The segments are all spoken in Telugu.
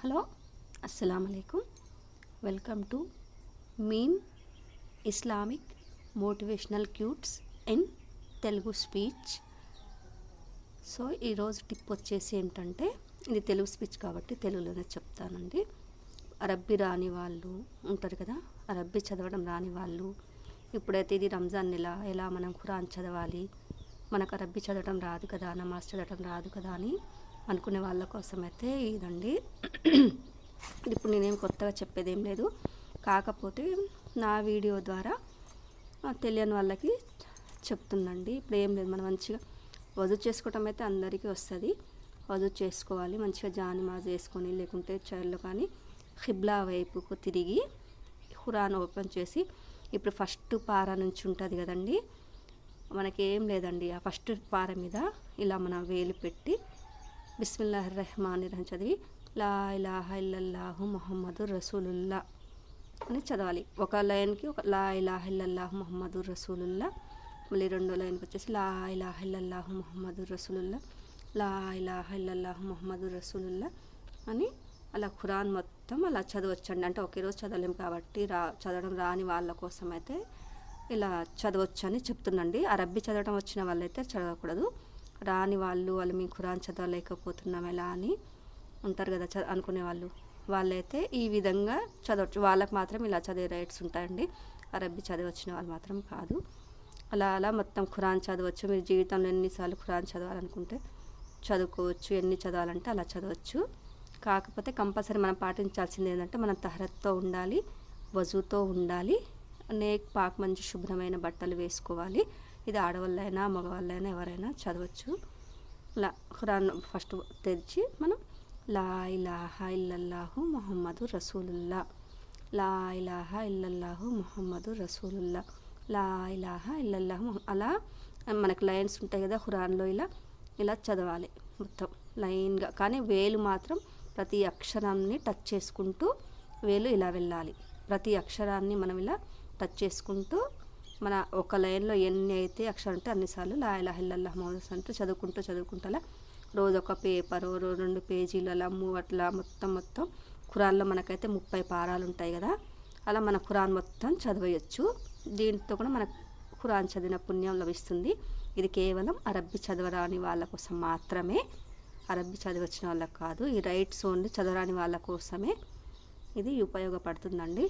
హలో అస్సలాము అలైకుం. Welcome to meme Islamic motivational cutes in Telugu speech. So ఈరోజు టిప్ వచ్చేసి ఏంటంటే, ఇది తెలుగు స్పీచ్ కాబట్టి తెలుగులోనే చెప్తానండి. అరబ్బీ రాని వాళ్ళు ఉంటారు కదా, అరబ్బీ చదవడం రాని వాళ్ళు, ఇప్పుడైతే ఇది రంజాన్ నెల, ఎలా మనం ఖురాన్ చదవాలి, మనకు అరబ్బీ చదవడం రాదు కదా, నమాజ్ చదవడం రాదు కదా అని అనుకునే వాళ్ళ కోసం అయితే ఇదండి. ఇప్పుడు నేనేం కొత్తగా చెప్పేది ఏం లేదు, కాకపోతే నా వీడియో ద్వారా తెలియని వాళ్ళకి చెప్తుందండి. ఇప్పుడు ఏం లేదు, మనం మంచిగా వజూ చేసుకోవటం అయితే అందరికీ వస్తుంది. వజూ చేసుకోవాలి, మంచిగా జానిమాజ్ వేసుకొని, లేకుంటే చైర్లో కానీ ఖిబ్లా వైపుకు తిరిగి ఖురాన్ ఓపెన్ చేసి, ఇప్పుడు ఫస్ట్ పారా నుంచి ఉంటుంది కదండి, మనకేం లేదండి, ఆ ఫస్ట్ పార మీద ఇలా మనం వేలు పెట్టి బిస్మిల్లాహిర్ రహ్మానిర్ రహీం చదివి లా ఇలాహా ఇల్లల్లాహు ముహమ్మదు రసూలుల్లా అని చదవాలి. ఒక లైన్కి ఒక లా ఇలాహా ఇల్లల్లాహు ముహమ్మదు రసూలుల్లా, మళ్ళీ రెండో లైన్కి వచ్చేసి లా ఇలాహా ఇల్లల్లాహు ముహమ్మదు రసూలుల్లా, లా ఇలాహా ఇల్లల్లాహు ముహమ్మదు రసూలుల్లా అని అలా ఖురాన్ మొత్తం అలా చదవచ్చండి. అంటే ఒకే రోజు చదవలేం కాబట్టి చదవడం రాని వాళ్ళ కోసం అయితే ఇలా చదవచ్చు అని చెప్తుందండి. అరబ్బీ చదవడం వచ్చిన వాళ్ళైతే చదవకూడదు. రాని వాళ్ళు మేము ఖురాన్ చదవలేకపోతున్నాం ఎలా అని ఉంటారు కదా, అనుకునే వాళ్ళైతే ఈ విధంగా చదవచ్చు. వాళ్ళకి మాత్రం ఇలా చదివే రైట్స్ ఉంటాయండి, అరబ్బీ చదివచ్చిన వాళ్ళు మాత్రం కాదు. అలా మొత్తం ఖురాన్ చదవచ్చు. మీరు జీవితంలో ఎన్నిసార్లు ఖురాన్ చదవాలనుకుంటే చదువుకోవచ్చు, ఎన్ని చదవాలంటే అలా చదవచ్చు. కాకపోతే కంపల్సరీ మనం పాటించాల్సింది ఏంటంటే, మనం తహరత్తో ఉండాలి, వజూతో ఉండాలి, నేక్ పాక్ మంచి శుభ్రమైన బట్టలు వేసుకోవాలి. ఇది ఆడవాళ్ళైనా మగవాళ్ళైనా ఎవరైనా చదవచ్చు. ఖురాన్ ఫస్ట్ తెరిచి మనం లా ఇలాహా ఇల్లల్లాహు ముహమ్మదు రసూలుల్లా, లా ఇలాహా ఇల్లల్లాహు ముహమ్మదు రసూలుల్లా, లా ఇలాహా ఇల్లల్లాహు అలా మనకు లైన్స్ ఉంటాయి కదా ఖురాన్లో, ఇలా చదవాలి మొత్తం లైన్గా. కానీ వేలు మాత్రం ప్రతి అక్షరాన్ని టచ్ చేసుకుంటూ వేలు ఇలా వెళ్ళాలి. ప్రతి అక్షరాన్ని మనం ఇలా టచ్ చేసుకుంటూ, మన ఒక లైన్లో ఎన్ని అయితే అక్షరాలు ఉంటే అన్నిసార్లు లా ఇలాహా ఇల్లల్లాహు ముహమ్మదు అంటూ చదువుకుంటూ అలా రోజు ఒక పేపరు 2 పేజీలు అలా అట్లా మొత్తం ఖురాన్లో మనకైతే 30 పారాలు ఉంటాయి కదా, అలా మన ఖురాన్ మొత్తం చదవేయచ్చు. దీంతో కూడా మనకు ఖురాన్ చదివిన పుణ్యం లభిస్తుంది. ఇది కేవలం అరబ్బీ చదవరాని వాళ్ళ కోసం మాత్రమే, అరబ్బీ చదివచ్చిన వాళ్ళకి కాదు. ఈ రైట్స్ ఓన్లీ చదవరాని వాళ్ళ కోసమే ఇది ఉపయోగపడుతుందండి.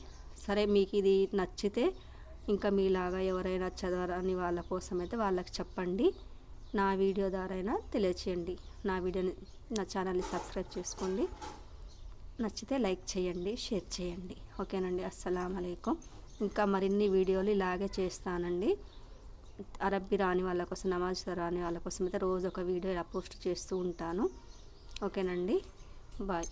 సరే, మీకు ఇది నచ్చితే ఇంకా మీలాగా ఎవరైనా చదవరాని వాళ్ళ కోసం అయితే వాళ్ళకి చెప్పండి. నా వీడియో ద్వారా అయినా తెలియచేయండి. నా ఛానల్ని సబ్స్క్రైబ్ చేసుకోండి. నచ్చితే లైక్ చేయండి, షేర్ చేయండి. ఓకేనండి. అస్సలాము అలైకుం. ఇంకా మరిన్ని వీడియోలు ఇలాగే చేస్తానండి. అరబ్బీ రాని వాళ్ళ కోసం, నమాజ్ రాని వాళ్ళ కోసం అయితే రోజు ఒక వీడియో ఇలా పోస్ట్ చేస్తూ ఉంటాను. ఓకేనండి. బాయ్.